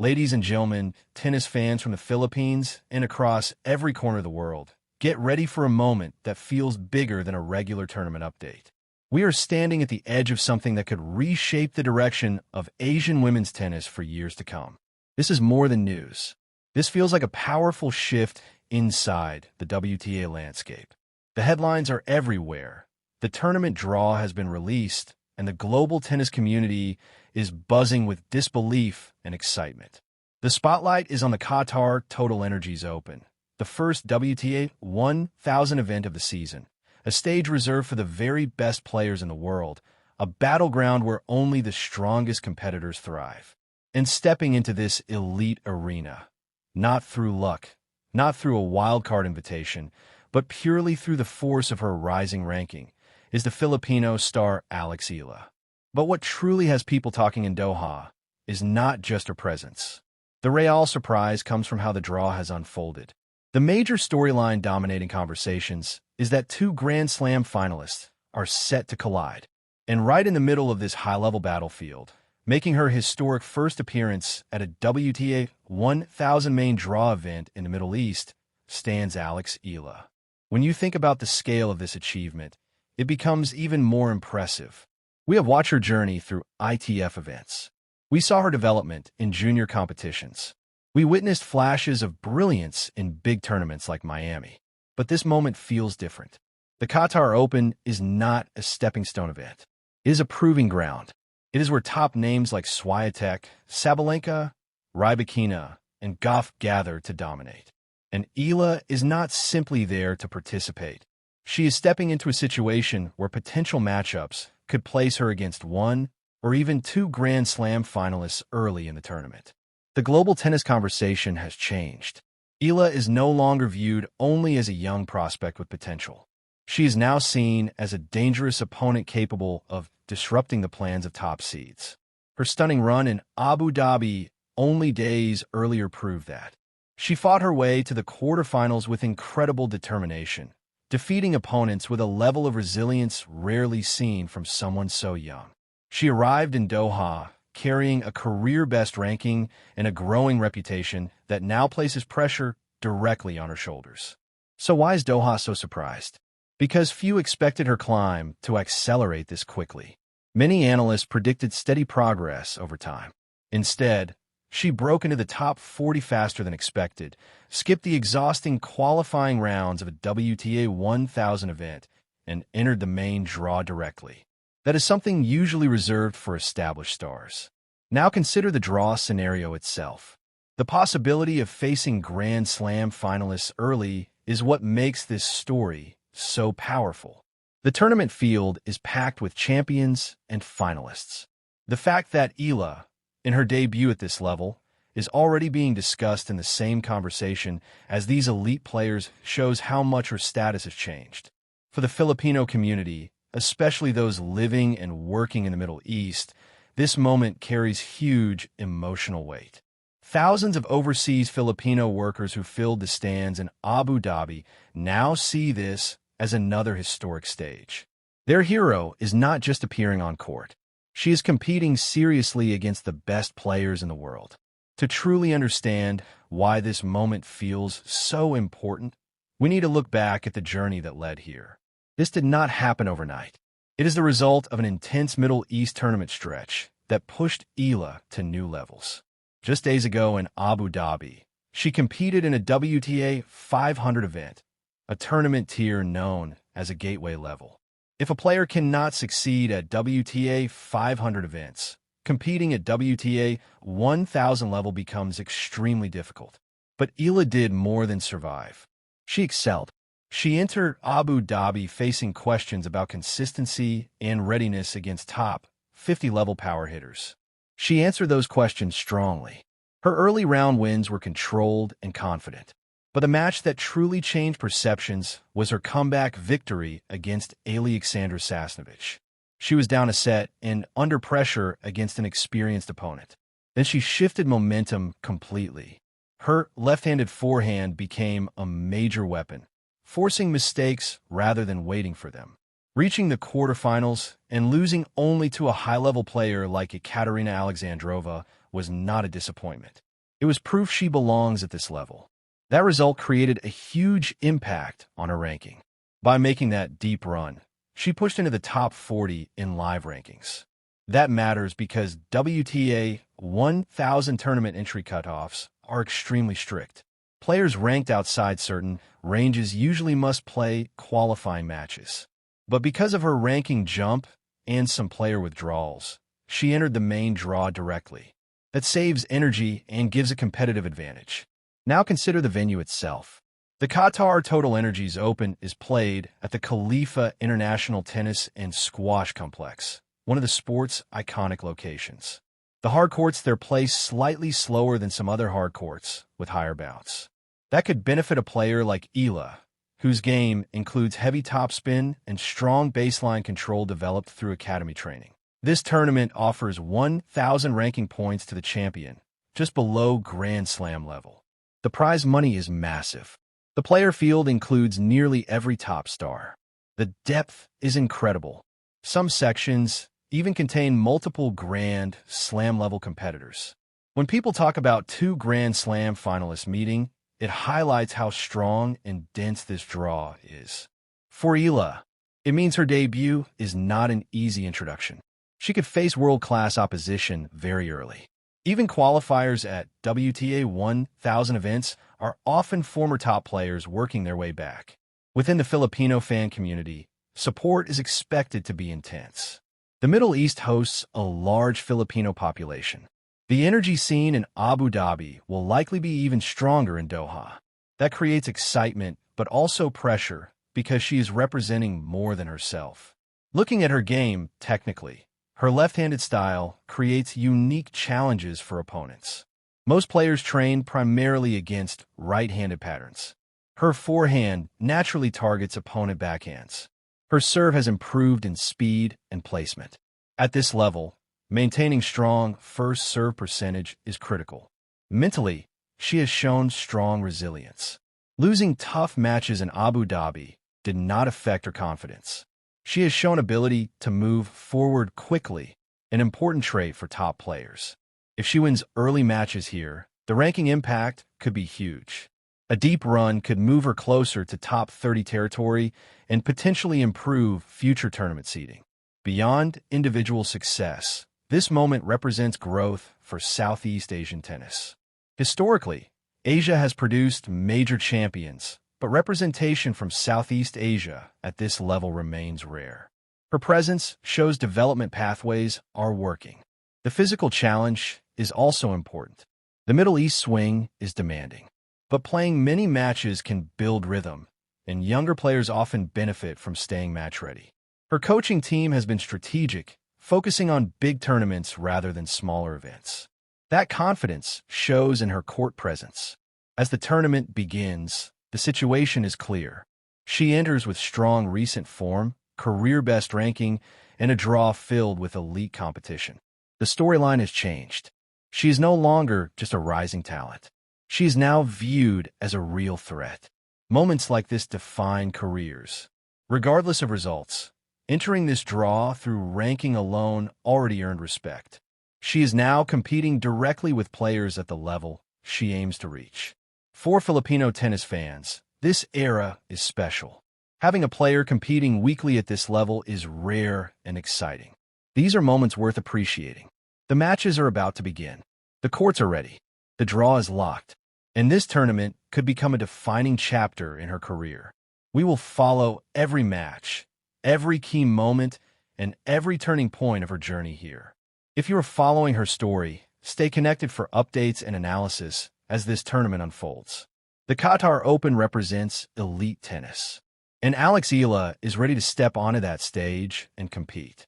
Ladies and gentlemen, tennis fans from the Philippines and across every corner of the world, get ready for a moment that feels bigger than a regular tournament update. We are standing at the edge of something that could reshape the direction of Asian women's tennis for years to come. This is more than news. This feels like a powerful shift inside the WTA landscape. The headlines are everywhere. The tournament draw has been released, and the global tennis community is buzzing with disbelief and excitement. The spotlight is on the Qatar Total Open, the first WTA 1000 event of the season, a stage reserved for the very best players in the world, a battleground where only the strongest competitors thrive. And stepping into this elite arena, not through luck, not through a wildcard invitation, but purely through the force of her rising ranking, is the Filipino star Alexandra Eala. But what truly has people talking in Doha is not just her presence. The real surprise comes from how the draw has unfolded. The major storyline dominating conversations is that two Grand Slam finalists are set to collide. And right in the middle of this high-level battlefield, making her historic first appearance at a WTA 1000 main draw event in the Middle East, stands Alexandra Eala. When you think about the scale of this achievement, it becomes even more impressive. We have watched her journey through ITF events. We saw her development in junior competitions. We witnessed flashes of brilliance in big tournaments like Miami. But this moment feels different. The Qatar Open is not a stepping stone event. It is a proving ground. It is where top names like Swiatek, Sabalenka, Rybakina, and Goff gather to dominate. And Eala is not simply there to participate. She is stepping into a situation where potential matchups could place her against one or even two Grand Slam finalists early in the tournament. The global tennis conversation has changed. Eala is no longer viewed only as a young prospect with potential. She is now seen as a dangerous opponent capable of disrupting the plans of top seeds. Her stunning run in Abu Dhabi only days earlier proved that. She fought her way to the quarterfinals with incredible determination, defeating opponents with a level of resilience rarely seen from someone so young. She arrived in Doha carrying a career-best ranking and a growing reputation that now places pressure directly on her shoulders. So why is Doha so surprised? Because few expected her climb to accelerate this quickly. Many analysts predicted steady progress over time. Instead, she broke into the top 40 faster than expected, skipped the exhausting qualifying rounds of a WTA 1000 event, and entered the main draw directly. That is something usually reserved for established stars. Now consider the draw scenario itself. The possibility of facing Grand Slam finalists early is what makes this story so powerful. The tournament field is packed with champions and finalists. The fact that Eala, in her debut at this level, is already being discussed in the same conversation as these elite players shows how much her status has changed. For the Filipino community, especially those living and working in the Middle East, this moment carries huge emotional weight. Thousands of overseas Filipino workers who filled the stands in Abu Dhabi now see this as another historic stage. Their hero is not just appearing on court. She is competing seriously against the best players in the world. To truly understand why this moment feels so important, we need to look back at the journey that led here. This did not happen overnight. It is the result of an intense Middle East tournament stretch that pushed Eala to new levels. Just days ago in Abu Dhabi, she competed in a WTA 500 event, a tournament tier known as a gateway level. If a player cannot succeed at WTA 500 events, competing at WTA 1000 level becomes extremely difficult. But Eala did more than survive. She excelled. She entered Abu Dhabi facing questions about consistency and readiness against top 50-level power hitters. She answered those questions strongly. Her early round wins were controlled and confident. But the match that truly changed perceptions was her comeback victory against Alexandra Eala. She was down a set and under pressure against an experienced opponent. Then she shifted momentum completely. Her left-handed forehand became a major weapon, forcing mistakes rather than waiting for them. Reaching the quarterfinals and losing only to a high-level player like Ekaterina Alexandrova was not a disappointment. It was proof she belongs at this level. That result created a huge impact on her ranking. By making that deep run, she pushed into the top 40 in live rankings. That matters because WTA 1000 tournament entry cutoffs are extremely strict. Players ranked outside certain ranges usually must play qualifying matches. But because of her ranking jump and some player withdrawals, she entered the main draw directly. That saves energy and gives a competitive advantage. Now consider the venue itself. The Qatar Total Open is played at the Khalifa International Tennis and Squash Complex, one of the sport's iconic locations. The hard courts there play slightly slower than some other hard courts, with higher bounce. That could benefit a player like Eala, whose game includes heavy topspin and strong baseline control developed through academy training. This tournament offers 1,000 ranking points to the champion, just below Grand Slam level. The prize money is massive. The player field includes nearly every top star. The depth is incredible. Some sections even contain multiple Grand Slam-level competitors. When people talk about two Grand Slam finalists meeting, it highlights how strong and dense this draw is. For Eala, it means her debut is not an easy introduction. She could face world-class opposition very early. Even qualifiers at WTA 1000 events are often former top players working their way back. Within the Filipino fan community, support is expected to be intense. The Middle East hosts a large Filipino population. The energy scene in Abu Dhabi will likely be even stronger in Doha. That creates excitement, but also pressure, because she is representing more than herself. Looking at her game, technically, her left-handed style creates unique challenges for opponents. Most players train primarily against right-handed patterns. Her forehand naturally targets opponent backhands. Her serve has improved in speed and placement. At this level, maintaining strong first serve percentage is critical. Mentally, she has shown strong resilience. Losing tough matches in Abu Dhabi did not affect her confidence. She has shown ability to move forward quickly, an important trait for top players. If she wins early matches here, the ranking impact could be huge. A deep run could move her closer to top 30 territory and potentially improve future tournament seeding. Beyond individual success, this moment represents growth for Southeast Asian tennis. Historically, Asia has produced major champions, but representation from Southeast Asia at this level remains rare. Her presence shows development pathways are working. The physical challenge is also important. The Middle East swing is demanding, but playing many matches can build rhythm, and younger players often benefit from staying match-ready. Her coaching team has been strategic, focusing on big tournaments rather than smaller events. That confidence shows in her court presence. As the tournament begins, the situation is clear. She enters with strong recent form, career best ranking, and a draw filled with elite competition. The storyline has changed. She is no longer just a rising talent. She is now viewed as a real threat. Moments like this define careers. Regardless of results, entering this draw through ranking alone already earned respect. She is now competing directly with players at the level she aims to reach. For Filipino tennis fans, this era is special. Having a player competing weekly at this level is rare and exciting. These are moments worth appreciating. The matches are about to begin. The courts are ready. The draw is locked. And this tournament could become a defining chapter in her career. We will follow every match, every key moment, and every turning point of her journey here. If you are following her story, stay connected for updates and analysis as this tournament unfolds. The Qatar Open represents elite tennis, and Alex Eala is ready to step onto that stage and compete.